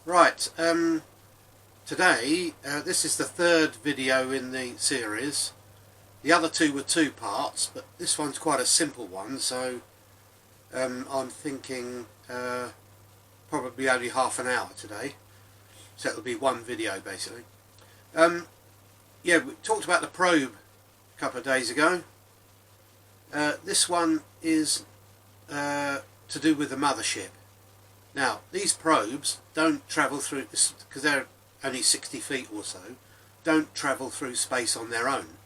Right, today this is the third video in the series. The other two were two parts, but this one's quite a simple one, so I'm thinking probably only half an hour today, so it'll be one video basically. Yeah, we talked about the probe a couple of days ago. This one is to do with the mothership. Now, these probes don't travel through, because they're only 60 feet or so, don't travel through space on their own.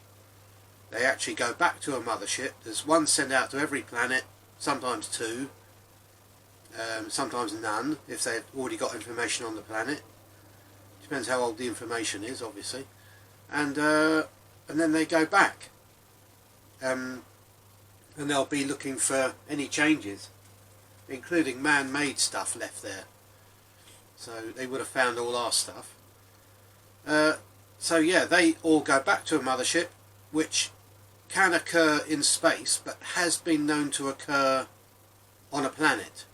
They actually go back to a mothership. There's one sent out to every planet, sometimes two, sometimes none, if they've already got information on the planet. Depends how old the information is, obviously. And then they go back. And they'll be looking for any changes, including man-made stuff left there. So they would have found all our stuff. So yeah, they all go back to a mothership, which can occur in space, but has been known to occur on a planet.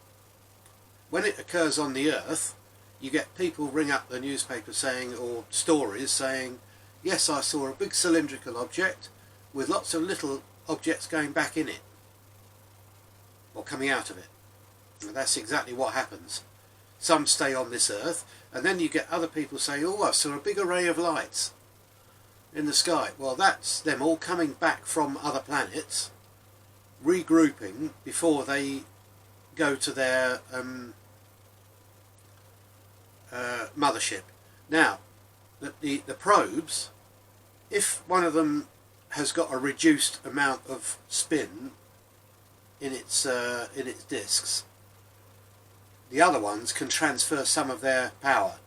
When it occurs on the Earth, you get people ring up the newspaper saying, or stories saying, yes, I saw a big cylindrical object with lots of little objects going back in it, or coming out of it. And that's exactly what happens. Some stay on this Earth, and then you get other people saying, oh, I saw a big array of lights in the sky. Well, that's them all coming back from other planets, regrouping before they go to their mothership. Now, the probes, if one of them has got a reduced amount of spin in its discs, the other ones can transfer some of their power.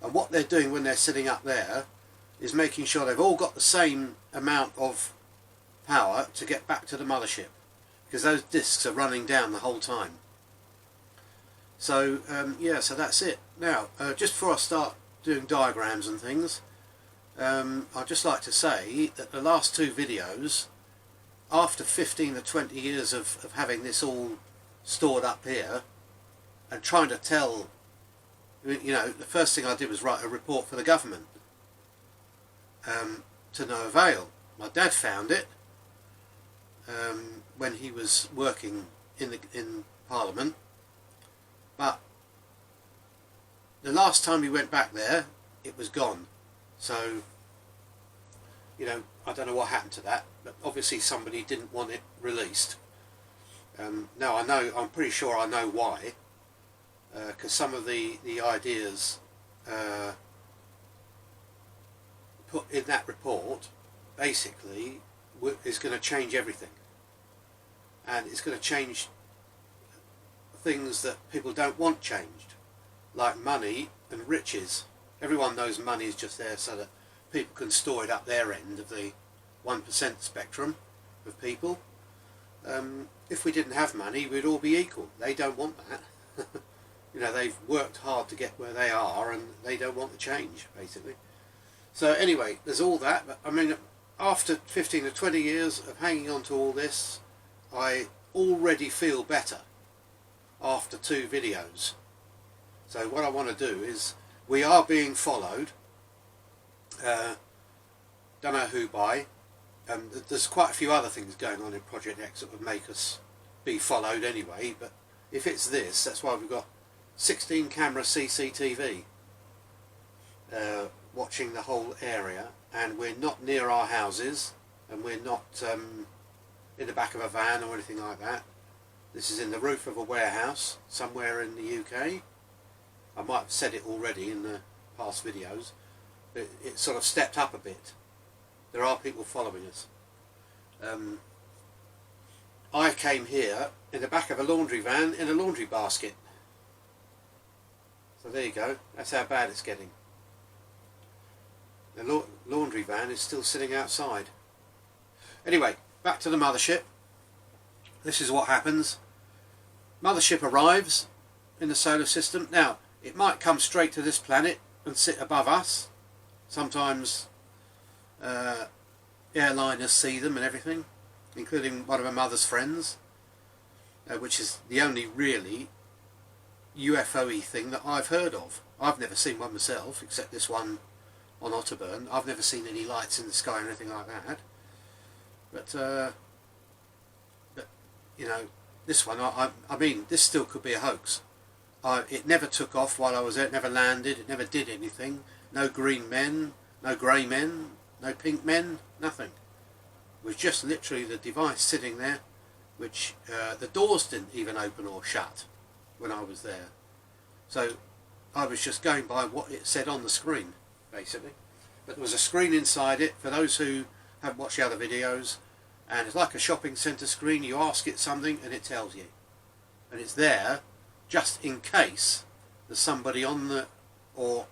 And what they're doing when they're sitting up there is making sure they've all got the same amount of power to get back to the mothership, because those discs are running down the whole time. So yeah, so that's it. Now, just before I start doing diagrams and things, I'd just like to say that the last two videos, after 15 or 20 years of having this all stored up here and trying to tell, you know, the first thing I did was write a report for the government, to no avail. My dad found it when he was working in Parliament, but the last time we went back there it was gone. So, you know, I don't know what happened to that, but obviously somebody didn't want it released. Now I know, I'm pretty sure I know why, because some of the ideas put in that report basically is going to change everything, and it's going to change things that people don't want changed, like money and riches. Everyone knows money is just there so that people can store it up their end of the 1% spectrum of people. If we didn't have money, we'd all be equal. They don't want that. You know, they've worked hard to get where they are, and they don't want the change, basically. So anyway, there's all that. But I mean, after 15 or 20 years of hanging on to all this, I already feel better after two videos. So what I want to do is, we are being followed, don't know who by. There's quite a few other things going on in Project X that would make us be followed anyway, but if it's this, that's why we've got 16 camera CCTV watching the whole area, and we're not near our houses, and we're not in the back of a van or anything like that. This is in the roof of a warehouse somewhere in the UK. I might have said it already in the past videos, but it sort of stepped up a bit. There are people following us. I came here in the back of a laundry van in a laundry basket. So there you go, that's how bad it's getting. The laundry van is still sitting outside. Anyway, back to the mothership. This is what happens. Mothership arrives in the solar system. Now, it might come straight to this planet and sit above us. Sometimes airliners see them and everything, including one of my mother's friends, which is the only really UFO-y thing that I've heard of. I've never seen one myself, except this one on Otterburn. I've never seen any lights in the sky or anything like that. But you know, this one, I mean, this still could be a hoax. It never took off while I was there. It never landed. It never did anything. No green men, no grey men, no pink men, nothing. It was just literally the device sitting there, which the doors didn't even open or shut when I was there. So I was just going by what it said on the screen, basically. But there was a screen inside it, for those who haven't watched the other videos, and it's like a shopping centre screen. You ask it something and it tells you. And it's there just in case there's somebody on the, or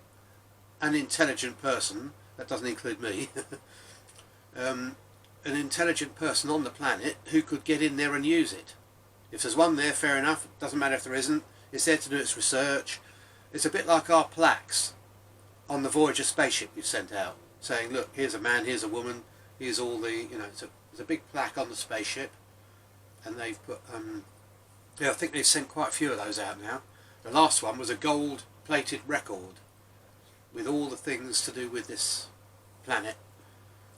an intelligent person, that doesn't include me, an intelligent person on the planet who could get in there and use it. If there's one there, fair enough. It doesn't matter if there isn't. It's there to do its research. It's a bit like our plaques on the Voyager spaceship we've sent out, saying, look, here's a man, here's a woman, here's all the, you know, there's a big plaque on the spaceship, and they've put, yeah, I think they've sent quite a few of those out now. The last one was a gold-plated record with all the things to do with this planet.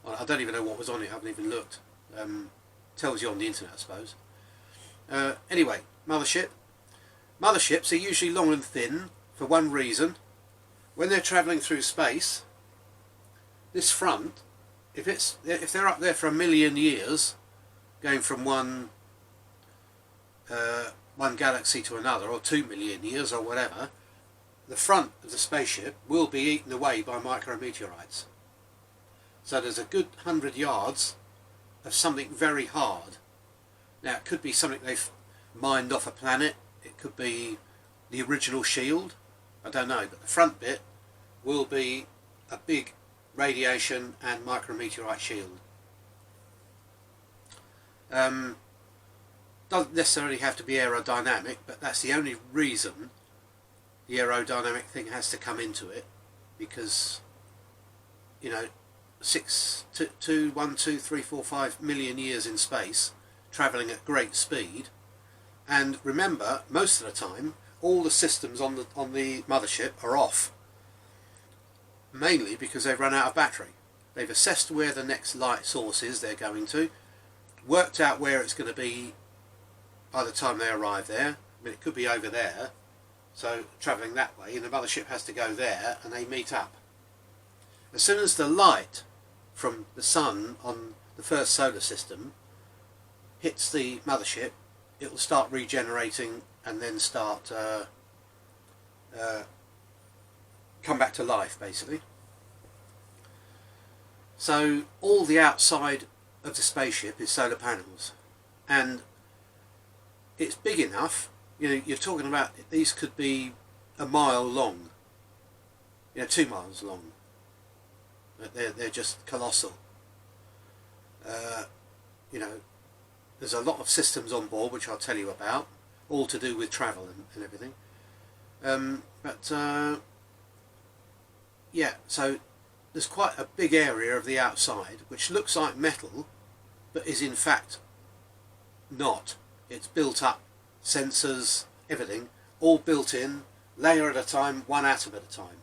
I don't even know what was on it, I haven't even looked. Tells you on the internet, I suppose. Anyway, Mothership. Motherships are usually long and thin for one reason. When they're travelling through space, this front, if they're up there for 1 million years, going from one galaxy to another, or 2 million years or whatever, the front of the spaceship will be eaten away by micrometeorites. So there's a good 100 yards of something very hard. Now it could be something they've mined off a planet, it could be the original shield, I don't know, but the front bit will be a big radiation and micrometeorite shield. Doesn't necessarily have to be aerodynamic, but that's the only reason the aerodynamic thing has to come into it, because, you know, 1, 2, 3, 4, 5 million years in space, travelling at great speed, and remember, most of the time, all the systems on the mothership are off, mainly because they've run out of battery. They've assessed where the next light source is they're going to, worked out where it's going to be by the time they arrive there. I mean, it could be over there, so travelling that way, and the mothership has to go there, and they meet up. As soon as the light from the sun on the first solar system hits the mothership, it will start regenerating and then start come back to life, basically. So all the outside of the spaceship is solar panels, and it's big enough, you know, you're talking about, these could be 1 mile long, you know, 2 miles long. They're just colossal. You know, there's a lot of systems on board which I'll tell you about, all to do with travel and everything. Yeah, so there's quite a big area of the outside which looks like metal, but is in fact not. It's built up, sensors, everything, all built in, layer at a time, one atom at a time,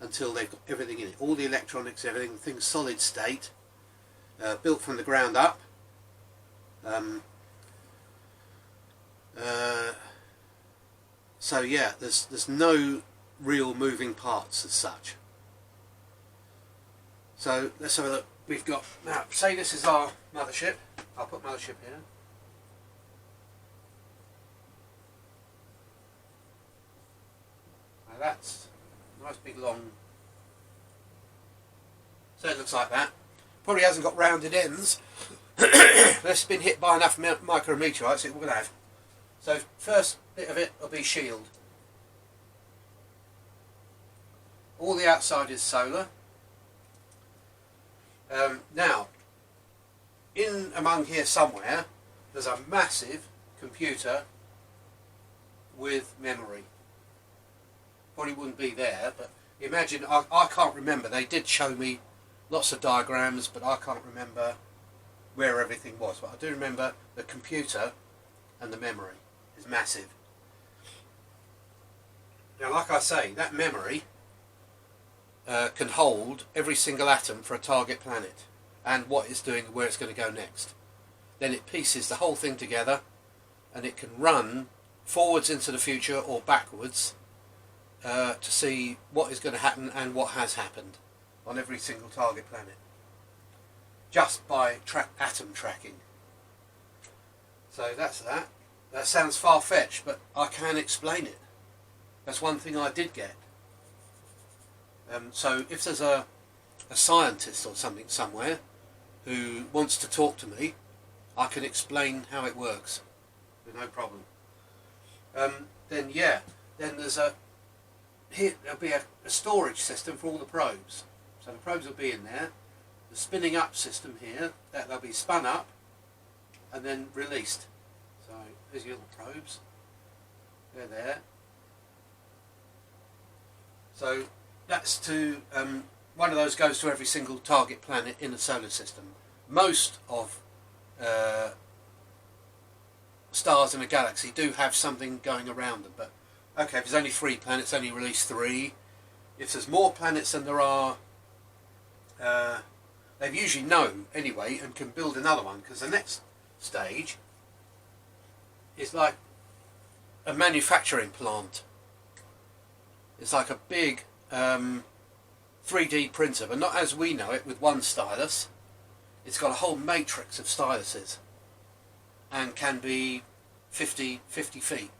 until they've got everything in it, all the electronics, everything, things solid state, built from the ground up. So yeah, there's no real moving parts as such. So let's have a look. We've got, now say this is our mothership. I'll put mothership here. Now that's a nice big long, so it looks like that. Probably hasn't got rounded ends. It's been hit by enough micrometeorites, it will have. So first bit of it will be shield. All the outside is solar. Now, in among here somewhere, there's a massive computer with memory. Probably wouldn't be there, but imagine, I can't remember, they did show me lots of diagrams, but I can't remember where everything was. But I do remember the computer and the memory is massive. Now, like I say, that memory can hold every single atom for a target planet and what it's doing and where it's going to go next. Then it pieces the whole thing together, and it can run forwards into the future or backwards to see what is going to happen and what has happened on every single target planet, just by atom tracking. So that's that. That sounds far-fetched, but I can explain it. That's one thing I did get. So if there's a scientist or something somewhere who wants to talk to me, I can explain how it works with no problem. Then there's there'll be a storage system for all the probes. So the probes will be in there. The spinning up system here, they'll be spun up and then released. So there's your little probes. They're there. So that's to one of those goes to every single target planet in the solar system. Most of stars in a galaxy do have something going around them, but okay, if there's only 3 planets, only release 3. If there's more planets than there are, they usually know anyway and can build another one, because the next stage is like a manufacturing plant. It's like a big 3D printer, but not as we know it with one stylus. It's got a whole matrix of styluses and can be 50 feet.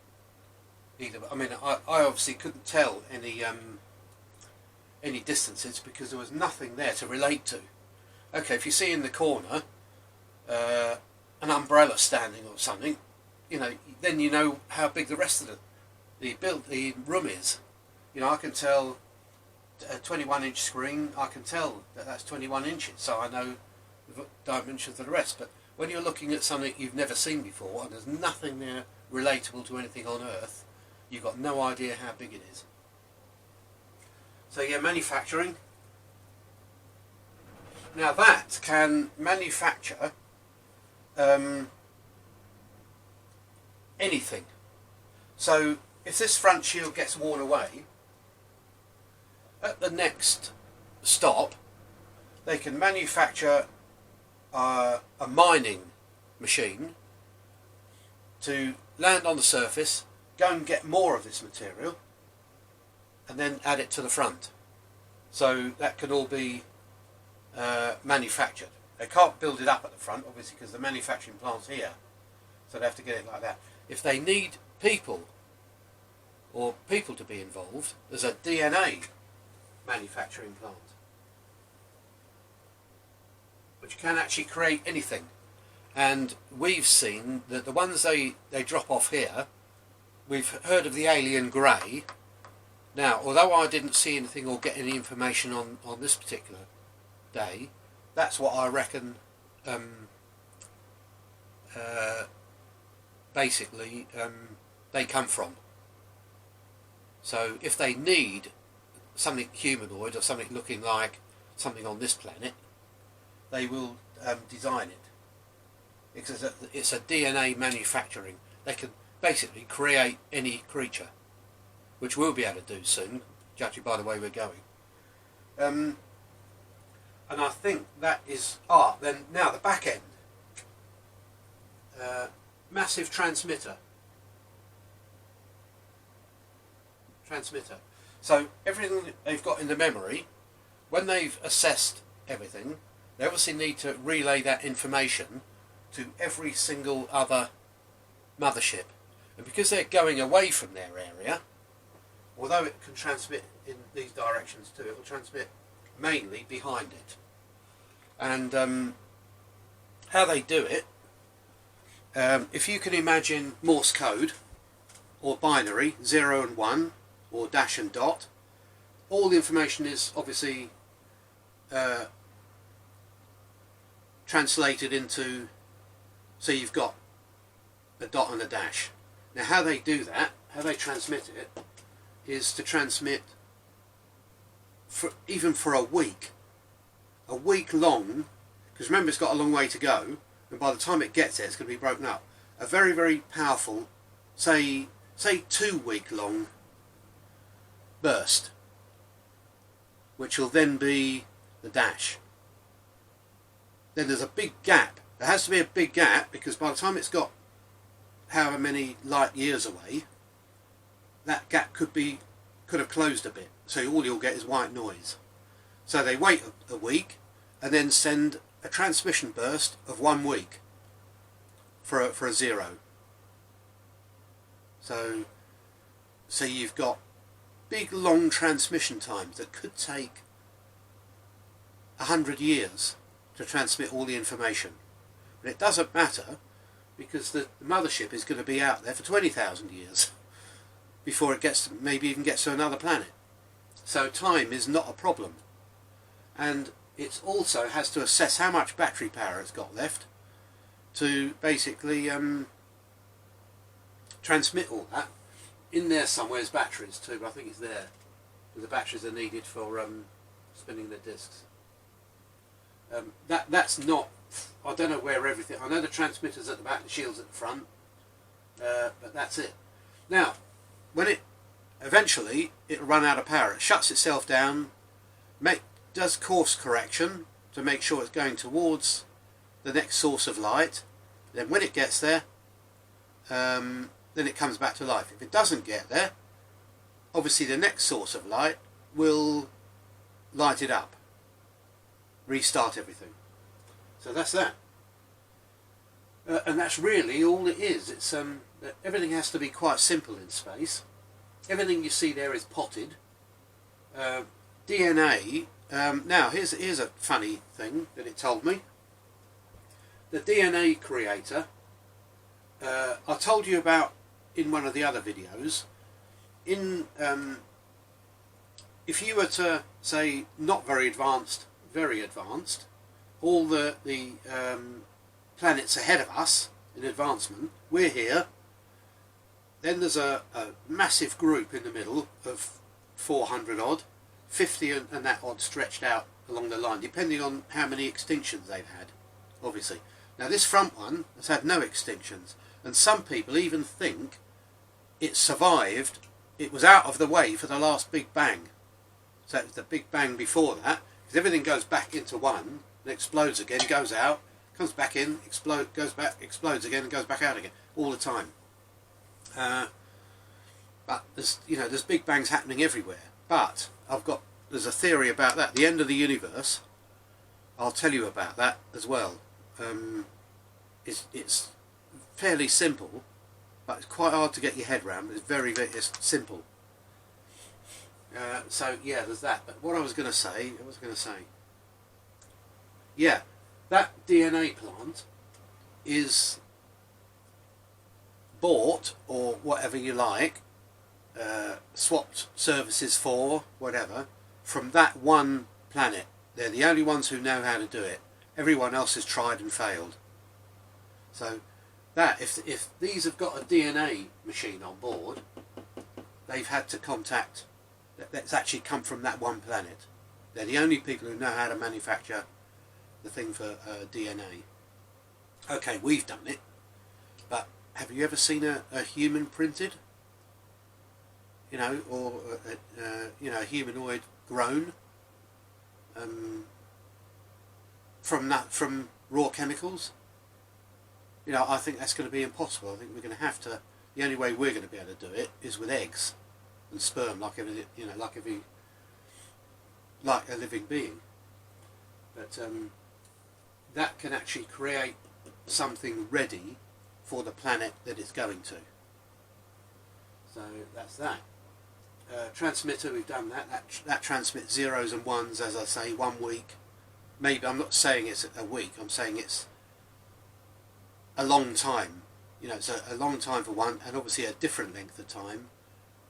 Either, I mean, I obviously couldn't tell any distances because there was nothing there to relate to. Okay, if you see in the corner an umbrella standing or something, you know, then you know how big the rest of the room is. You know, I can tell a 21-inch screen. I can tell that that's 21 inches, so I know the dimensions of the rest. But when you're looking at something you've never seen before and there's nothing there relatable to anything on Earth, you've got no idea how big it is. So yeah, manufacturing. Now that can manufacture anything. So if this front shield gets worn away, at the next stop they can manufacture a mining machine to land on the surface, go and get more of this material and then add it to the front. So that can all be manufactured. They can't build it up at the front obviously because the manufacturing plant's here, so they have to get it like that. If they need people to be involved, there's a DNA manufacturing plant which can actually create anything, and we've seen that the ones they drop off here, we've heard of the alien grey. Now, although I didn't see anything or get any information on this particular day, that's what I reckon basically they come from. So if they need something humanoid or something looking like something on this planet, they will design it. It's a DNA manufacturing. They can basically create any creature, which we'll be able to do soon, judging by the way we're going. And I think that is... then now the back end. Massive transmitter. So everything that they've got in the memory, when they've assessed everything, they obviously need to relay that information to every single other mothership. And because they're going away from their area, although it can transmit in these directions too, it will transmit mainly behind it. And how they do it, if you can imagine Morse code or binary, 0 and 1, or dash and dot, all the information is obviously translated into, so you've got a dot and a dash. Now how they do that, how they transmit it, is to transmit even for a week long, because remember it's got a long way to go, and by the time it gets there it's going to be broken up. A very, very powerful, say 2 week long burst, which will then be the dash. Then there's a big gap. There has to be a big gap, because by the time it's got however many light years away, that gap could have closed a bit, so all you'll get is white noise. So they wait a week and then send a transmission burst of 1 week for a 0. So you've got big long transmission times that could take 100 years to transmit all the information. But it doesn't matter, because the mothership is going to be out there for 20,000 years before it gets maybe even gets to another planet. So time is not a problem. And it also has to assess how much battery power it's got left to basically transmit all that. In there somewhere is batteries too, but I think it's there. The batteries are needed for spinning the discs. That's not, I don't know where everything, I know the transmitter's at the back, the shield's at the front, but that's it. Now, when eventually it'll run out of power, it shuts itself down, does course correction to make sure it's going towards the next source of light. Then when it gets there, then it comes back to life. If it doesn't get there, obviously the next source of light will light it up, restart everything. So that's that. And that's really all it is. It's everything has to be quite simple in space. Everything you see there is potted. DNA. Now here's a funny thing that it told me. The DNA creator. I told you about in one of the other videos. If you were to say not very advanced, very advanced, all the planets ahead of us in advancement, we're here, then there's a massive group in the middle of 400 odd, 50 and that odd stretched out along the line, depending on how many extinctions they've had, obviously. Now this front one has had no extinctions, and some people even think it survived, it was out of the way for the last Big Bang. So it was the Big Bang before that, because everything goes back into one, and explodes again, goes out, comes back in, goes back, explodes again, and goes back out again, all the time. But there's Big Bangs happening everywhere. But there's a theory about that. The end of the universe, I'll tell you about that as well. It's fairly simple, but it's quite hard to get your head around. It's simple. So yeah, there's that. But what I was going to say, yeah, that DNA plant is bought, or whatever you like, swapped services for, whatever, from that one planet. They're the only ones who know how to do it. Everyone else has tried and failed. So that if these have got a DNA machine on board, they've had to contact, that's actually come from that one planet. They're the only people who know how to manufacture the thing for DNA. Okay, we've done it, but have you ever seen a human printed? Or a humanoid grown from raw chemicals? I think that's going to be impossible. I think we're going to have to. The only way we're going to be able to do it is with eggs and sperm, like a living being. But that can actually create something ready for the planet that it's going to. So that's that. Transmitter, we've done that. That transmits zeros and ones, as I say, 1 week. Maybe I'm not saying it's a week. I'm saying it's a long time. It's a long time for one, and obviously a different length of time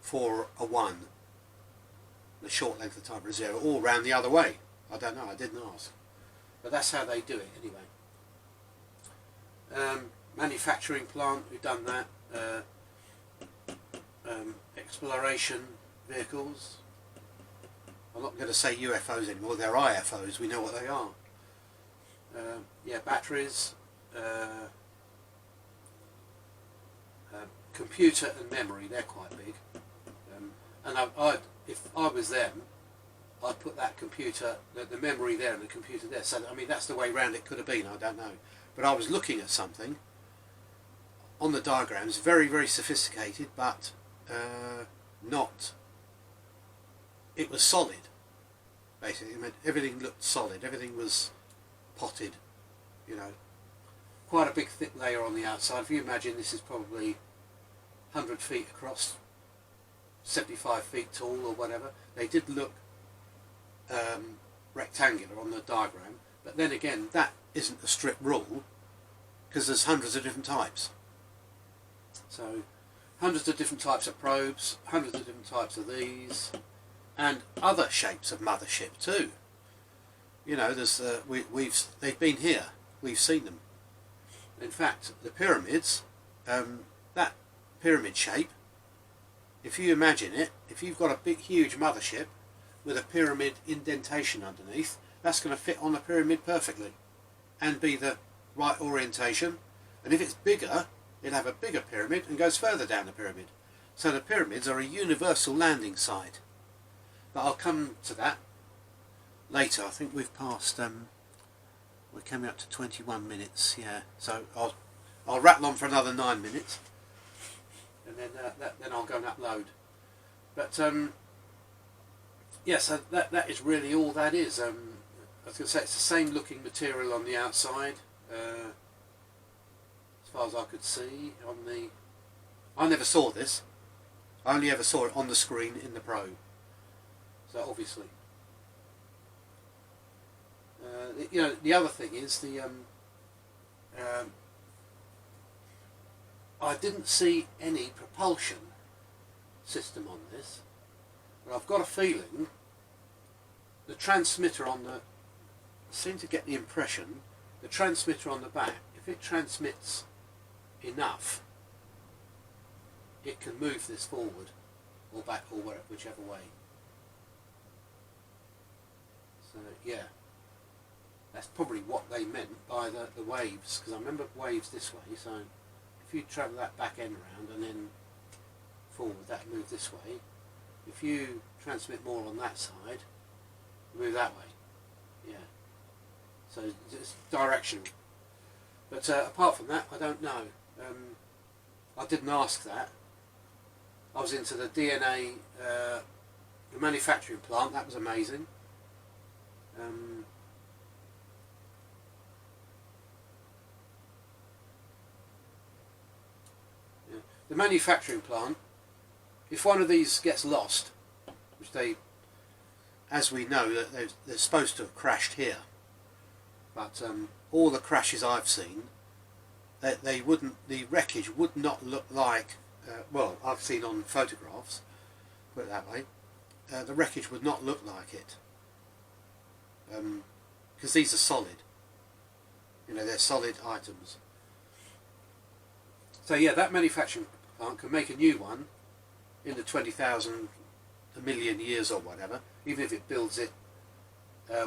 for a 1. A short length of time for a 0, or round the other way. I don't know. I didn't ask. But that's how they do it anyway. Manufacturing plant, we've done that. Exploration vehicles. I'm not going to say UFOs anymore. They're IFOs. We know what they are. Yeah, batteries. Computer and memory. They're quite big. And if I was them, I'd put that computer, the memory there and the computer there. So I mean, that's the way round it could have been. I don't know, but I was looking at something on the diagrams, very, very sophisticated, but not. It was solid. Basically, I mean, everything looked solid. Everything was potted. You know, quite a big thick layer on the outside. If you imagine, this is probably 100 feet across, 75 feet tall or whatever. They did look rectangular on the diagram, but then again, that isn't a strict rule, because there's hundreds of different types. So hundreds of different types of probes, hundreds of different types of these, and other shapes of mothership too. You know, there's they've been here, we've seen them. In fact, the pyramids, that pyramid shape, if you imagine it, if you've got a big huge mothership with a pyramid indentation underneath, that's going to fit on the pyramid perfectly and be the right orientation. And if it's bigger, it'll have a bigger pyramid and goes further down the pyramid. So the pyramids are a universal landing site. But I'll come to that later. I think we've passed, we're coming up to 21 minutes, yeah. So I'll rattle on for another 9 minutes, and then I'll go and upload. But yeah, so that is really all that is. I was going to say, it's the same looking material on the outside, as far as I could see. I never saw this. I only ever saw it on the screen in the probe. So obviously, you know, the other thing is I didn't see any propulsion system on this, but I've got a feeling the transmitter on the, I seem to get the impression, the transmitter on the back, if it transmits enough, it can move this forward or back or whichever way. So yeah, that's probably what they meant by the waves, because I remember waves this way. So if you travel that back end round and then forward, that move this way. If you transmit more on that side, move that way. Yeah. So it's directional. But apart from that, I don't know. I didn't ask that. I was into the DNA, the manufacturing plant. That was amazing. Yeah. The manufacturing plant, if one of these gets lost, which they, as we know, that they're supposed to have crashed here, but all the crashes I've seen, they wouldn't, the wreckage would not look like, well, I've seen on photographs, put it that way, the wreckage would not look like it, because these are solid, you know, they're solid items. So yeah, that manufacturing plant can make a new one in the 20,000, a million years or whatever, even if it builds it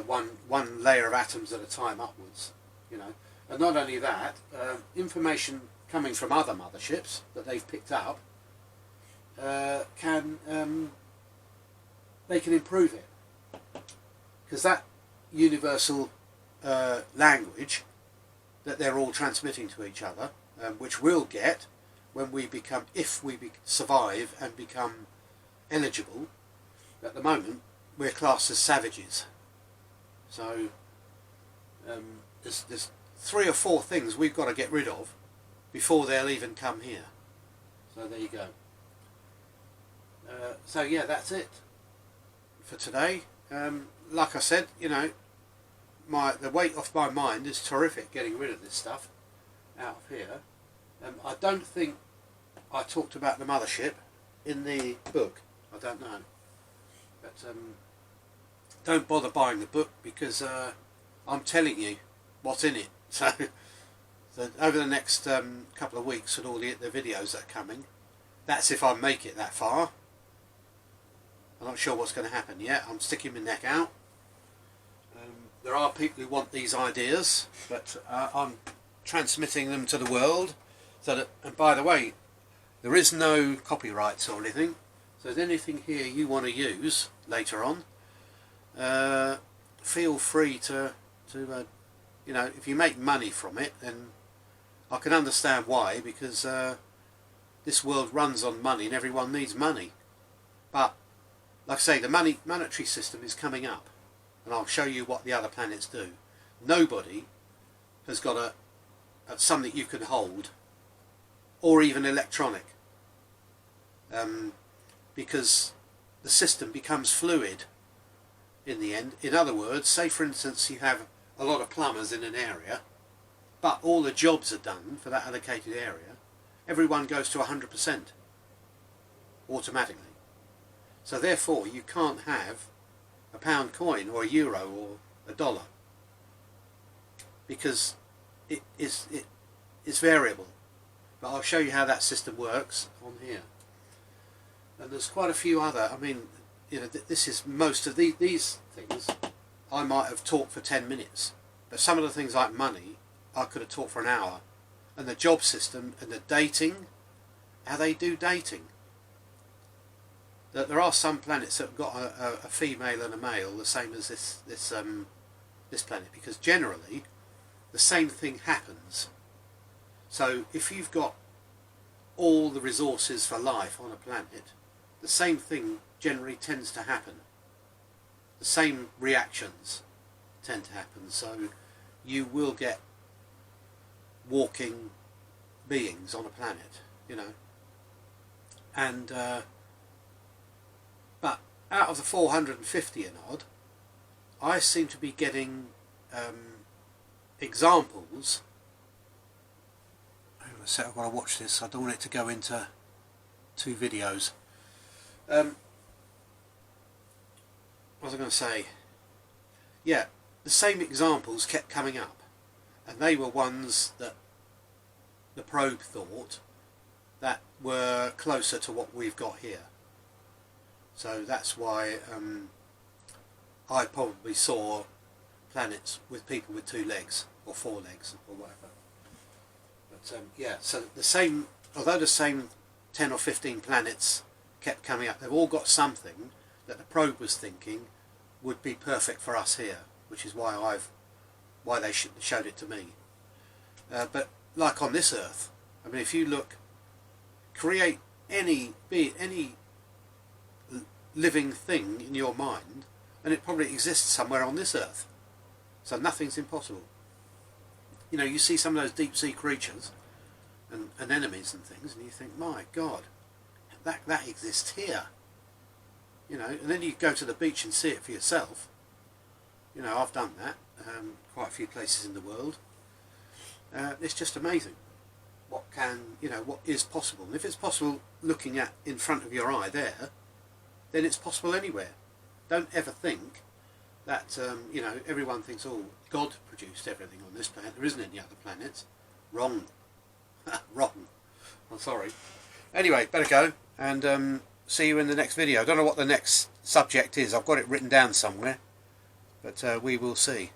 one layer of atoms at a time upwards, you know. And not only that, information coming from other motherships that they've picked up they can improve it, because that universal language that they're all transmitting to each other, which we'll get when we become, if we survive and become eligible. At the moment we're classed as savages, so there's 3 or 4 things we've got to get rid of before they'll even come here. So there you go. So yeah, that's it for today. Like I said, you know, the weight off my mind is terrific getting rid of this stuff out of here. I don't think I talked about the mothership in the book. I don't know, but don't bother buying the book, because I'm telling you what's in it. So over the next couple of weeks, with all the videos that are coming, that's if I make it that far. I'm not sure what's going to happen yet. I'm sticking my neck out. There are people who want these ideas, but I'm transmitting them to the world. So that, and by the way, there is no copyrights or anything. So if there's anything here you want to use later on, feel free to you know, if you make money from it, then I can understand why, because this world runs on money and everyone needs money. But like I say, the monetary system is coming up, and I'll show you what the other planets do. Nobody has got a something you can hold, or even electronic, because the system becomes fluid in the end. In other words, say for instance you have a lot of plumbers in an area, but all the jobs are done for that allocated area, everyone goes to 100% automatically. So therefore you can't have a pound coin or a euro or a dollar, because it is variable. But I'll show you how that system works on here. And there's quite a few other, I mean, you know, this is most of these things I might have talked for 10 minutes, but some of the things like money I could have talked for an hour. And the job system and the dating, how they do dating. There are some planets that have got a female and a male, the same as this planet, because generally the same thing happens. So if you've got all the resources for life on a planet, the same thing generally tends to happen. The same reactions tend to happen. So you will get walking beings on a planet, you know. And but out of the 450 and odd, I seem to be getting examples. Hang on a sec, I've got to watch this. I don't want it to go into 2 videos. What was I going to say? Yeah, the same examples kept coming up, and they were ones that the probe thought that were closer to what we've got here. So that's why I probably saw planets with people with 2 legs or 4 legs or whatever. But yeah, so the same, although the same 10 or 15 planets kept coming up, they've all got something that the probe was thinking would be perfect for us here, which is why they showed it to me. But like on this Earth, I mean, if you look, create any living thing in your mind, and it probably exists somewhere on this Earth. So nothing's impossible. You know, you see some of those deep sea creatures and anemones and things, and you think, my God, that exists here. You know, and then you go to the beach and see it for yourself. You know, I've done that quite a few places in the world. It's just amazing what is possible. And if it's possible looking at in front of your eye there, then it's possible anywhere. Don't ever think that you know, everyone thinks, oh, God produced everything on this planet, there isn't any other planets. Wrong. Wrong. I'm sorry. Anyway, better go, and see you in the next video. I don't know what the next subject is. I've got it written down somewhere, but we will see.